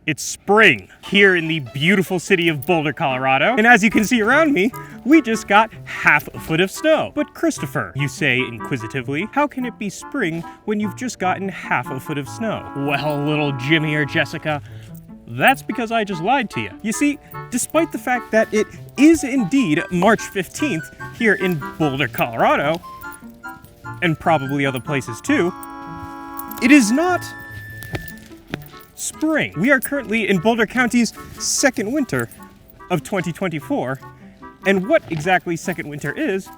It's spring here in the beautiful city of Boulder, Colorado. And as you can see around me, we just got half a foot of snow. But Christopher, you say inquisitively, how can it be spring when you've just gotten half a foot of snow? Well, little Jimmy or Jessica, that's because I just lied to you. You see, despite the fact that it is indeed March 15th here in Boulder, Colorado, and probably other places too, it is not spring. We are currently in Boulder County's second winter of 2024, and what exactly second winter is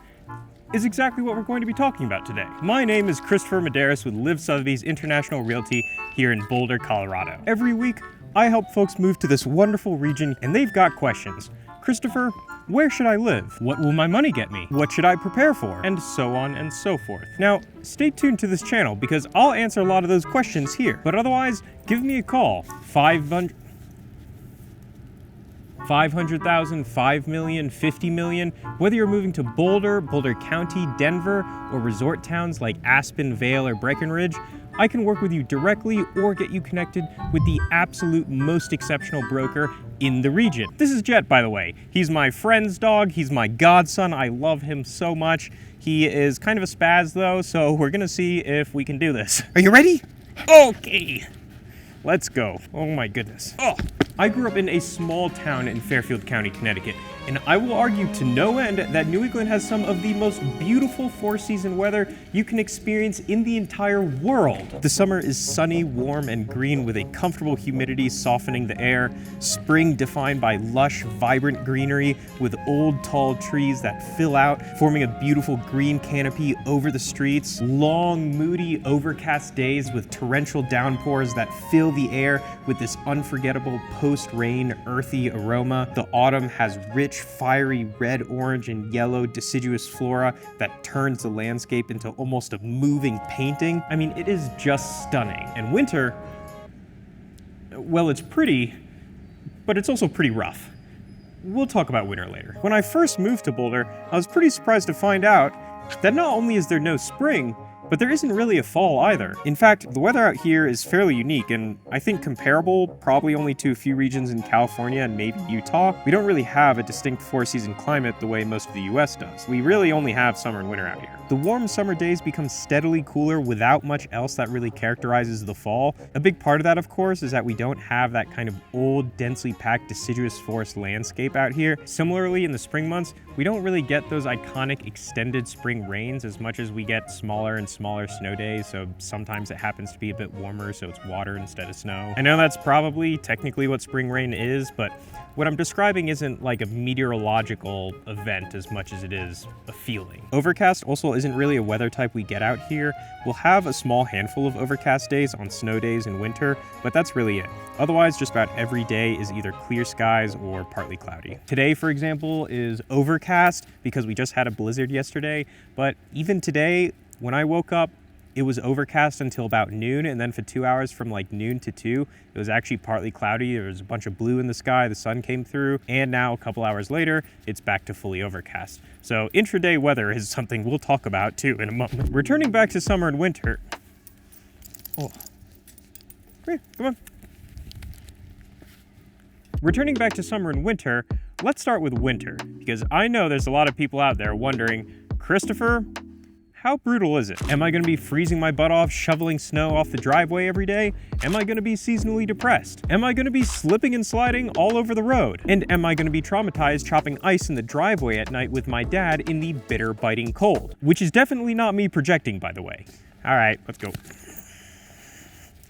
exactly what we're going to be talking about today. My name is Christopher Madaras with Live Sotheby's International Realty here in Boulder, Colorado. Every week, I help folks move to this wonderful region, and they've got questions. Christopher, where should I live? What will my money get me? What should I prepare for? And so on and so forth. Now, stay tuned to this channel because I'll answer a lot of those questions here. But otherwise, give me a call. 500,000, 5 million, 50 million. Whether you're moving to Boulder, Boulder County, Denver, or resort towns like Aspen, Vail, or Breckenridge, I can work with you directly or get you connected with the absolute most exceptional broker in the region. This is Jet, by the way. He's my friend's dog. He's my godson. I love him so much. He is kind of a spaz though, so we're gonna see if we can do this. Are you ready? Okay. Let's go. Oh my goodness. Oh. I grew up in a small town in Fairfield County, Connecticut, and I will argue to no end that New England has some of the most beautiful four-season weather you can experience in the entire world. The summer is sunny, warm, and green with a comfortable humidity softening the air. Spring defined by lush, vibrant greenery with old, tall trees that fill out, forming a beautiful green canopy over the streets. Long, moody, overcast days with torrential downpours that fill the air with this unforgettable post-rain, earthy aroma. The autumn has rich, fiery red, orange, and yellow deciduous flora that turns the landscape into almost a moving painting. I mean, it is just stunning. And winter, well, it's pretty, but it's also pretty rough. We'll talk about winter later. When I first moved to Boulder, I was pretty surprised to find out that not only is there no spring, but there isn't really a fall either. In fact, the weather out here is fairly unique and I think comparable probably only to a few regions in California and maybe Utah. We don't really have a distinct four-season climate the way most of the US does. We really only have summer and winter out here. The warm summer days become steadily cooler without much else that really characterizes the fall. A big part of that, of course, is that we don't have that kind of old, densely packed deciduous forest landscape out here. Similarly, in the spring months, we don't really get those iconic extended spring rains as much as we get smaller and smaller snow days, so sometimes it happens to be a bit warmer, so it's water instead of snow. I know that's probably technically what spring rain is, but what I'm describing isn't like a meteorological event as much as it is a feeling. Overcast also isn't really a weather type we get out here. We'll have a small handful of overcast days on snow days in winter, but that's really it. Otherwise, just about every day is either clear skies or partly cloudy. Today, for example, is overcast because we just had a blizzard yesterday, but even today, when I woke up, it was overcast until about noon, and then for 2 hours from like noon to 2, it was actually partly cloudy. There was a bunch of blue in the sky, the sun came through, and now a couple hours later, it's back to fully overcast. So intraday weather is something we'll talk about too in a moment. Returning back to summer and winter. Oh, here, come on. Returning back to summer and winter, let's start with winter, because I know there's a lot of people out there wondering, Christopher, how brutal is it? Am I gonna be freezing my butt off, shoveling snow off the driveway every day? Am I gonna be seasonally depressed? Am I gonna be slipping and sliding all over the road? And am I gonna be traumatized chopping ice in the driveway at night with my dad in the bitter, biting cold? Which is definitely not me projecting, by the way. All right, let's go.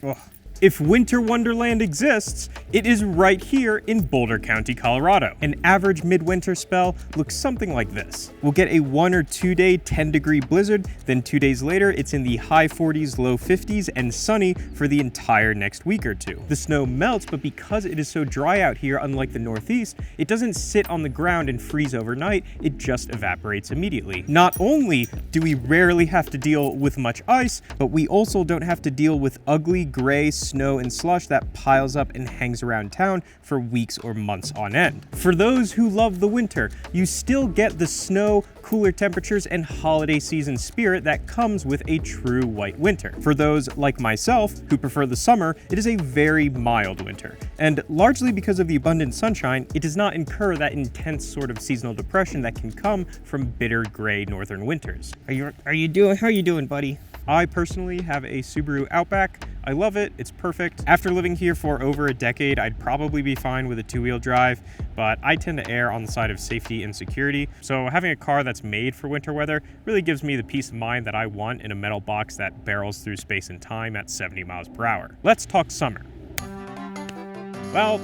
Ugh. If winter wonderland exists, it is right here in Boulder County, Colorado. An average midwinter spell looks something like this. We'll get a 1 or 2 day 10-degree blizzard, then 2 days later it's in the high 40s, low 50s, and sunny for the entire next week or two. The snow melts, but because it is so dry out here, unlike the Northeast, it doesn't sit on the ground and freeze overnight, it just evaporates immediately. Not only do we rarely have to deal with much ice, but we also don't have to deal with ugly, gray, snow and slush that piles up and hangs around town for weeks or months on end. For those who love the winter, you still get the snow, cooler temperatures, and holiday season spirit that comes with a true white winter. For those like myself who prefer the summer, it is a very mild winter. And largely because of the abundant sunshine, it does not incur that intense sort of seasonal depression that can come from bitter gray northern winters. How you doing, buddy? I personally have a Subaru Outback. I love it, it's perfect. After living here for over a decade, I'd probably be fine with a two-wheel drive, but I tend to err on the side of safety and security. So having a car that's made for winter weather really gives me the peace of mind that I want in a metal box that barrels through space and time at 70 miles per hour. Let's talk summer. Well,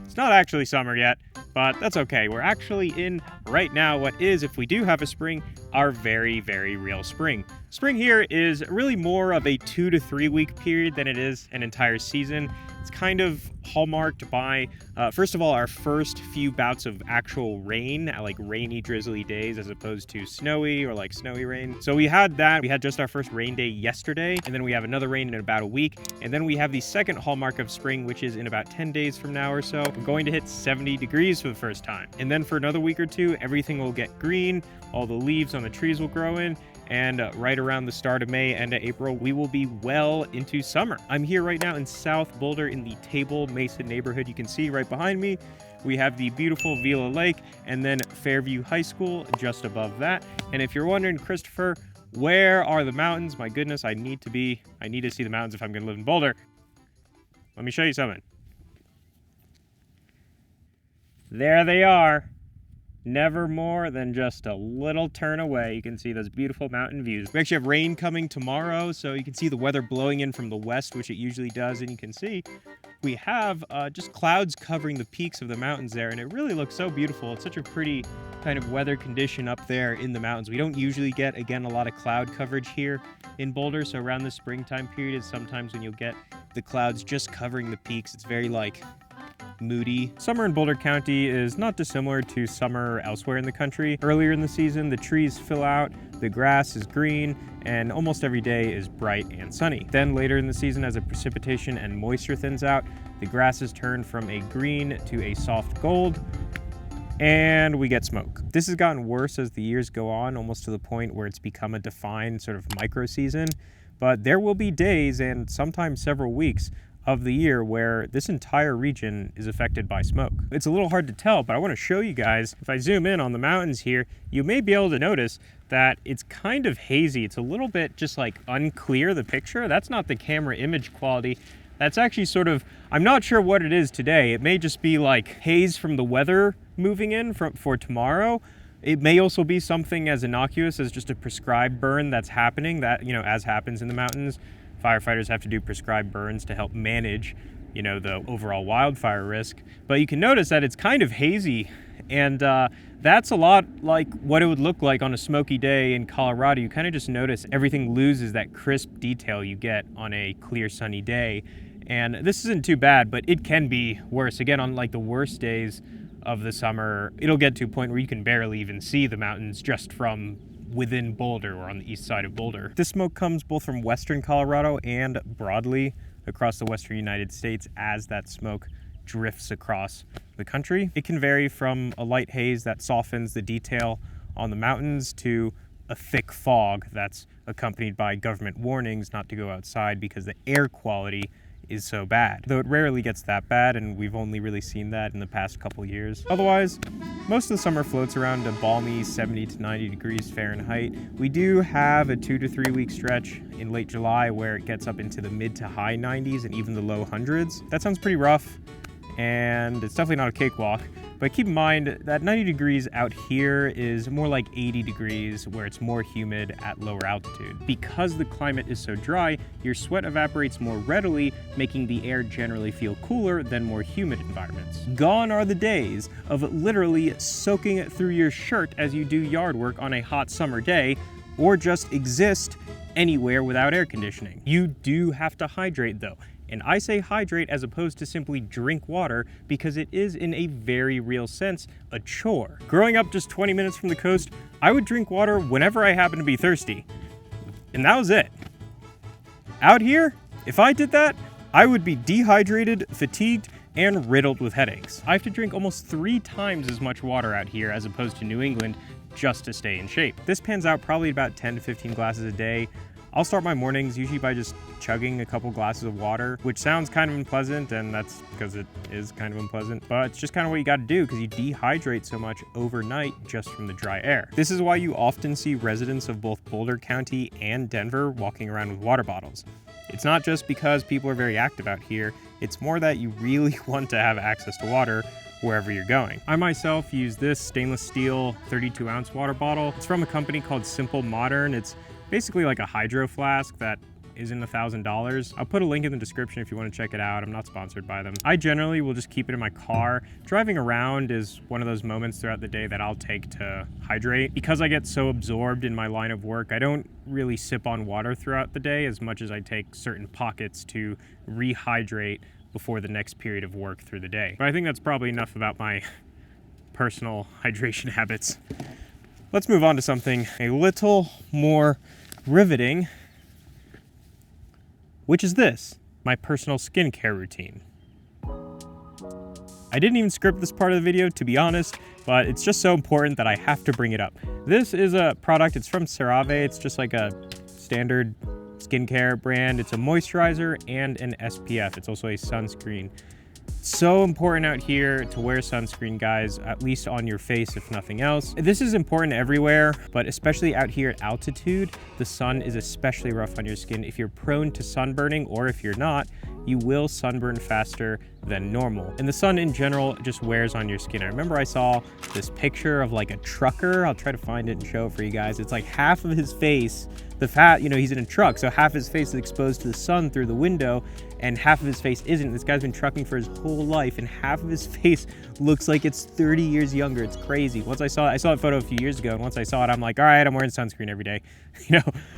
it's not actually summer yet, but that's okay. We're actually in right now what is, if we do have a spring, our very, very real spring. Spring here is really more of a 2 to 3 week period than it is an entire season. It's kind of hallmarked by, first of all, our first few bouts of actual rain, like rainy, drizzly days, as opposed to snowy or like snowy rain. So we had that. We had just our first rain day yesterday, and then we have another rain in about a week. And then we have the second hallmark of spring, which is in about 10 days from now or so. We're going to hit 70 degrees for the first time. And then for another week or two, everything will get green. All the leaves on the trees will grow in. And right around the start of May, end of April, we will be well into summer. I'm here right now in South Boulder in the Table Mesa neighborhood. You can see right behind me, we have the beautiful Vila Lake and then Fairview High School just above that. And if you're wondering, Christopher, where are the mountains? My goodness, I need to see the mountains if I'm gonna live in Boulder. Let me show you something. There they are. Never more than just a little turn away. You can see those beautiful mountain views. We actually have rain coming tomorrow, so you can see the weather blowing in from the west, which it usually does, and you can see we have just clouds covering the peaks of the mountains there, and it really looks so beautiful. It's such a pretty kind of weather condition up there in the mountains. We don't usually get, again, a lot of cloud coverage here in Boulder, so around the springtime period is sometimes when you'll get the clouds just covering the peaks. It's very like moody. Summer in Boulder County is not dissimilar to summer elsewhere in the country. Earlier in the season, the trees fill out, the grass is green, and almost every day is bright and sunny. Then later in the season, as the precipitation and moisture thins out, the grasses turn from a green to a soft gold, and we get smoke. This has gotten worse as the years go on, almost to the point where it's become a defined sort of micro season. But there will be days and sometimes several weeks of the year where this entire region is affected by smoke. It's a little hard to tell, but I want to show you guys. If I zoom in on the mountains here, you may be able to notice that it's kind of hazy. It's a little bit just like unclear, the picture. That's not the camera image quality. That's actually sort of, I'm not sure what it is today. It may just be like haze from the weather moving in for tomorrow. It may also be something as innocuous as just a prescribed burn that's happening, that, you know, as happens in the mountains. Firefighters have to do prescribed burns to help manage, you know, the overall wildfire risk. But you can notice that it's kind of hazy, and that's a lot like what it would look like on a smoky day in Colorado. You kind of just notice everything loses that crisp detail you get on a clear sunny day. And this isn't too bad, but it can be worse. Again, on like the worst days of the summer, it'll get to a point where you can barely even see the mountains just from within Boulder or on the east side of Boulder. This smoke comes both from western Colorado and broadly across the western United States as that smoke drifts across the country. It can vary from a light haze that softens the detail on the mountains to a thick fog that's accompanied by government warnings not to go outside because the air quality is so bad. Though it rarely gets that bad, and we've only really seen that in the past couple years. Otherwise, most of the summer floats around a balmy 70 to 90 degrees Fahrenheit. We do have a 2 to 3 week stretch in late July where it gets up into the mid to high 90s and even the low hundreds. That sounds pretty rough, and it's definitely not a cakewalk. But keep in mind that 90 degrees out here is more like 80 degrees where it's more humid at lower altitude. Because the climate is so dry, your sweat evaporates more readily, making the air generally feel cooler than more humid environments. Gone are the days of literally soaking through your shirt as you do yard work on a hot summer day, or just exist anywhere without air conditioning. You do have to hydrate though. And I say hydrate as opposed to simply drink water because it is, in a very real sense, a chore. Growing up just 20 minutes from the coast, I would drink water whenever I happened to be thirsty. And that was it. Out here, if I did that, I would be dehydrated, fatigued, and riddled with headaches. I have to drink almost 3 times as much water out here as opposed to New England just to stay in shape. This pans out probably about 10 to 15 glasses a day. I'll start my mornings usually by just chugging a couple glasses of water, which sounds kind of unpleasant, and that's because it is kind of unpleasant, but it's just kind of what you got to do because you dehydrate so much overnight just from the dry air. This is why you often see residents of both Boulder County and Denver walking around with water bottles. It's not just because people are very active out here, it's more that you really want to have access to water wherever you're going. I myself use this stainless steel 32-ounce water bottle. It's from a company called Simple Modern. It's basically like a hydro flask that is in $1,000. I'll put a link in the description if you want to check it out. I'm not sponsored by them. I generally will just keep it in my car. Driving around is one of those moments throughout the day that I'll take to hydrate. Because I get so absorbed in my line of work, I don't really sip on water throughout the day as much as I take certain pockets to rehydrate before the next period of work through the day. But I think that's probably enough about my personal hydration habits. Let's move on to something a little more riveting, which is this, my personal skincare routine. I didn't even script this part of the video, to be honest, but it's just so important that I have to bring it up. This is a product, it's from CeraVe. It's just like a standard skincare brand. It's a moisturizer and an SPF. It's also a sunscreen. So important out here to wear sunscreen, guys, at least on your face, if nothing else. This is important everywhere, but especially out here at altitude, the sun is especially rough on your skin. If you're prone to sunburning, or if you're not, you will sunburn faster than normal. And the sun in general just wears on your skin. I remember I saw this picture of like a trucker. I'll try to find it and show it for you guys. It's like half of his face, the fat, he's in a truck, so half his face is exposed to the sun through the window, and half of his face isn't. This guy's been trucking for his whole life, and half of his face looks like it's 30 years younger. It's crazy. I saw a photo a few years ago, and once I saw it, I'm like, all right, I'm wearing sunscreen every day.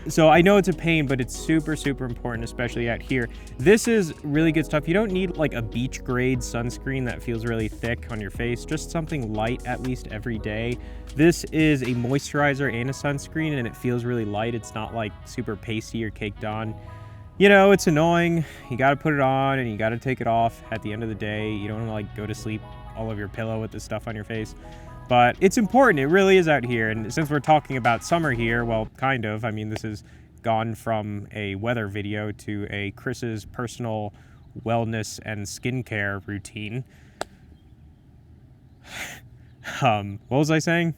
So I know it's a pain, but it's super, super important, especially out here. This is really good stuff. You don't need like a beach grade sunscreen that feels really thick on your face, just something light at least every day. This is a moisturizer and a sunscreen, and it feels really light. It's not like super pasty or caked on. It's annoying. You got to put it on and you got to take it off at the end of the day. You don't want to like go to sleep all over your pillow with this stuff on your face. But it's important. It really is out here. And since we're talking about summer here, well, kind of. I mean, this has gone from a weather video to a Chris's personal wellness and skincare routine. What was I saying?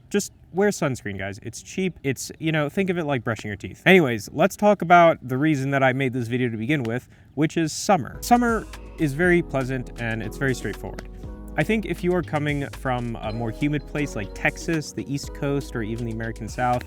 Just wear sunscreen, guys. It's cheap. It's, think of it like brushing your teeth. Anyways, let's talk about the reason that I made this video to begin with, which is summer. Summer is very pleasant and it's very straightforward. I think if you are coming from a more humid place like Texas, the East Coast, or even the American South,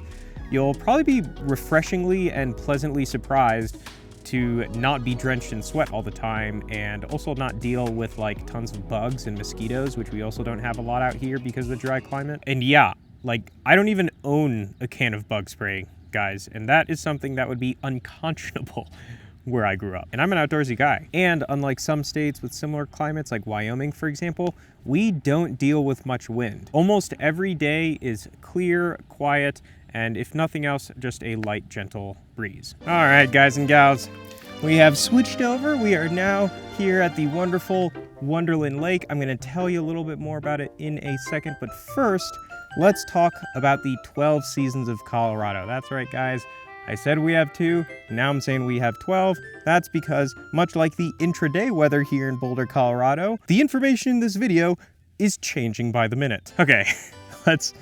you'll probably be refreshingly and pleasantly surprised to not be drenched in sweat all the time, and also not deal with like tons of bugs and mosquitoes, which we also don't have a lot out here because of the dry climate. And yeah, like I don't even own a can of bug spray, guys, and that is something that would be unconscionable where I grew up. And I'm an outdoorsy guy. And unlike some states with similar climates, like Wyoming, for example, we don't deal with much wind. Almost every day is clear, quiet, and if nothing else, just a light, gentle breeze. All right, guys and gals, we have switched over. We are now here at the wonderful Wonderland Lake. I'm gonna tell you a little bit more about it in a second, but first, let's talk about the 12 seasons of Colorado. That's right, guys. I said we have 2, now I'm saying we have 12. That's because, much like the intraday weather here in Boulder, Colorado, the information in this video is changing by the minute. Okay, let's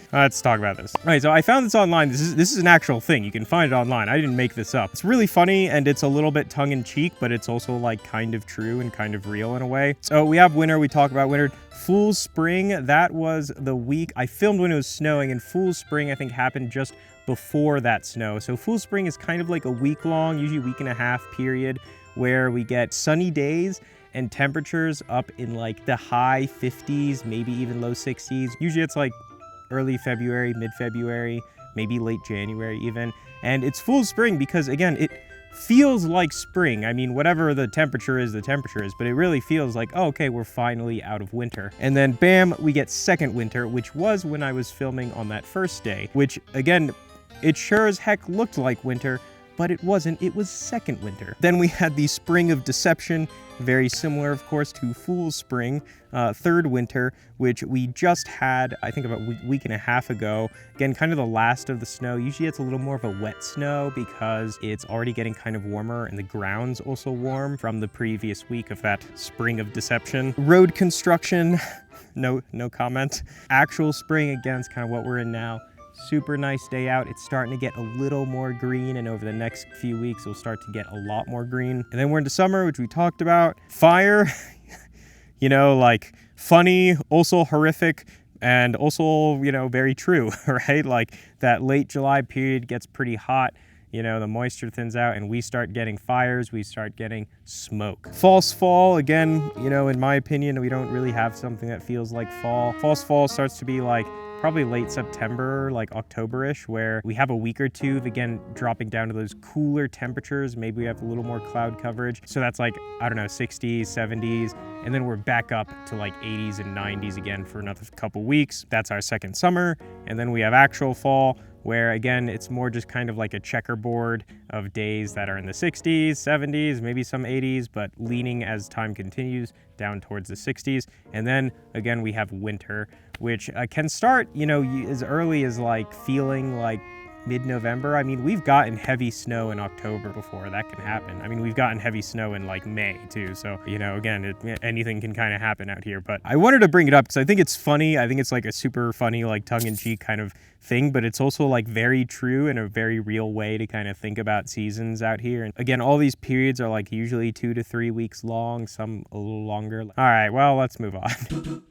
talk about this. All right, so I found this online. This is an actual thing. You can find it online. I didn't make this up. It's really funny, and it's a little bit tongue-in-cheek, but it's also like kind of true and kind of real in a way. So we have winter. We talk about winter. Fool's Spring, that was the week I filmed when it was snowing, and Fool's Spring, I think, happened just before that snow. So Fool's Spring is kind of like a week-long, usually week and a half period, where we get sunny days and temperatures up in like the high 50s, maybe even low 60s. Usually it's like early February, mid-February, maybe late January even. And it's Fool's Spring because, again, it feels like spring. I mean, whatever the temperature is, but it really feels like, oh, okay, we're finally out of winter. And then bam, we get second winter, which was when I was filming on that first day, which again, it sure as heck looked like winter, but it wasn't. It was second winter. Then we had the spring of deception, very similar, of course, to Fool's Spring, third winter, which we just had, I think, about a week and a half ago. Again, kind of the last of the snow. Usually it's a little more of a wet snow because it's already getting kind of warmer and the ground's also warm from the previous week of that spring of deception. Road construction, no comment. Actual spring, again, is kind of what we're in now. Super nice day out. It's starting to get a little more green, and over the next few weeks, it'll start to get a lot more green. And then we're into summer, which we talked about. Fire, you know, like funny, also horrific, and also, you know, very true, right? Like that late July period gets pretty hot. You know, the moisture thins out and we start getting fires, we start getting smoke. False fall, again, you know, in my opinion, we don't really have something that feels like fall. False fall starts to be like probably late September, like October-ish, where we have a week or two of, again, dropping down to those cooler temperatures. Maybe we have a little more cloud coverage. So that's like, I don't know, 60s, 70s, and then we're back up to like 80s and 90s again for another couple weeks. That's our second summer. And then we have actual fall, where again, it's more just kind of like a checkerboard of days that are in the 60s, 70s, maybe some 80s, but leaning as time continues down towards the 60s. And then again, we have winter, which can start, you know, as early as like feeling like mid-November. I mean, we've gotten heavy snow in October before. That can happen. I mean, we've gotten heavy snow in like May too. So, you know, again, anything can kind of happen out here. But I wanted to bring it up because I think it's funny. I think it's like a super funny, like tongue-in-cheek kind of thing, but it's also like very true and a very real way to kind of think about seasons out here. And again, all these periods are like usually 2 to 3 weeks long, some a little longer. All right, well, let's move on.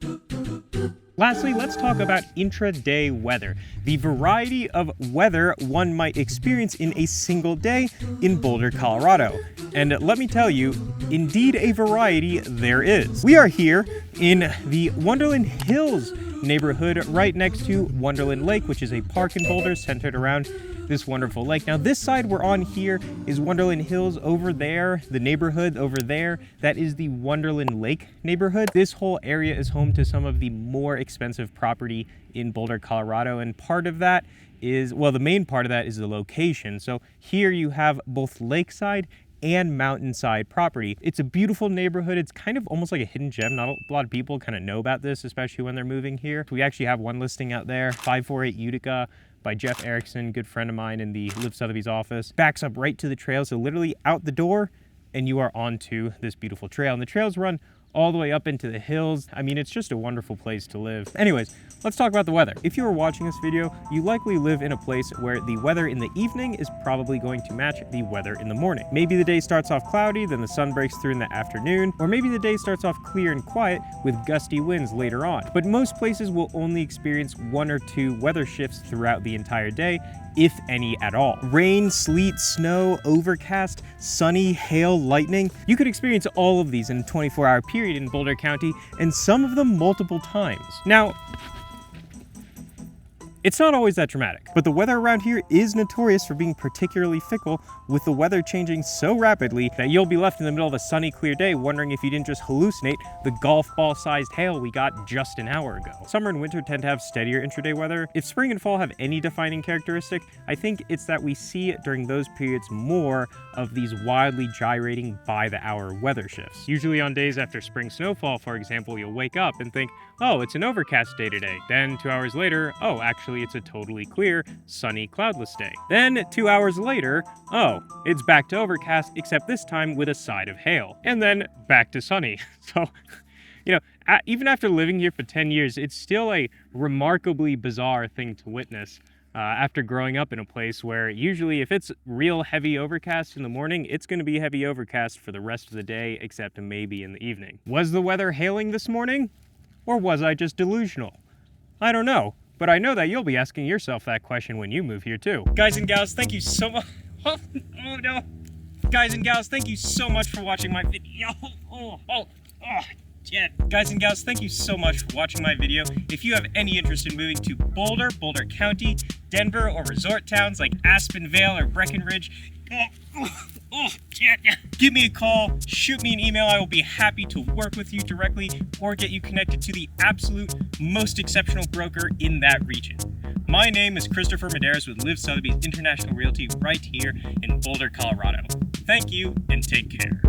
Lastly, let's talk about intraday weather, the variety of weather one might experience in a single day in Boulder, Colorado. And let me tell you, indeed a variety there is. We are here in the Wonderland Hills neighborhood right next to Wonderland Lake, which is a park in Boulder centered around this wonderful lake. Now this side we're on here is Wonderland Hills. Over there, the neighborhood over there, that is the Wonderland Lake neighborhood. This whole area is home to some of the more expensive property in Boulder, Colorado, and part of that is, well, the main part of that is the location. So here you have both lakeside and mountainside property. It's a beautiful neighborhood. It's kind of almost like a hidden gem. Not a lot of people kind of know about this, especially when they're moving here. We actually have one listing out there, 548 Utica by Jeff Erickson, good friend of mine in the Live Sotheby's office. Backs up right to the trail, so literally out the door and you are onto this beautiful trail. And the trails run all the way up into the hills. I mean, it's just a wonderful place to live. Anyways, let's talk about the weather. If you are watching this video, you likely live in a place where the weather in the evening is probably going to match the weather in the morning. Maybe the day starts off cloudy, then the sun breaks through in the afternoon, or maybe the day starts off clear and quiet with gusty winds later on. But most places will only experience 1 or 2 weather shifts throughout the entire day, if any at all. Rain, sleet, snow, overcast, sunny, hail, lightning. You could experience all of these in a 24-hour period in Boulder County, and some of them multiple times. Now, it's not always that dramatic, but the weather around here is notorious for being particularly fickle, with the weather changing so rapidly that you'll be left in the middle of a sunny, clear day wondering if you didn't just hallucinate the golf ball-sized hail we got just an hour ago. Summer and winter tend to have steadier intraday weather. If spring and fall have any defining characteristic, I think it's that we see during those periods more of these wildly gyrating by-the-hour weather shifts. Usually on days after spring snowfall, for example, you'll wake up and think, oh, it's an overcast day today. Then 2 hours later, oh, actually it's a totally clear, sunny, cloudless day. Then 2 hours later, oh, it's back to overcast, except this time with a side of hail. And then back to sunny. So, you know, even after living here for 10 years, it's still a remarkably bizarre thing to witness. After growing up in a place where usually if it's real heavy overcast in the morning, it's going to be heavy overcast for the rest of the day, except maybe in the evening. Was the weather hailing this morning? Or was I just delusional? I don't know, but I know that you'll be asking yourself that question when you move here too. Guys and gals, thank you so much. Oh no. Guys and gals, thank you so much for watching my video. Yeah. Guys and gals, thank you so much for watching my video. If you have any interest in moving to Boulder, Boulder County, Denver, or resort towns like Aspen Vale or Breckenridge, Oh, yeah. Give me a call, shoot me an email. I will be happy to work with you directly or get you connected to the absolute most exceptional broker in that region. My name is Christopher Madaras with Live Sotheby's International Realty right here in Boulder, Colorado. Thank you and take care.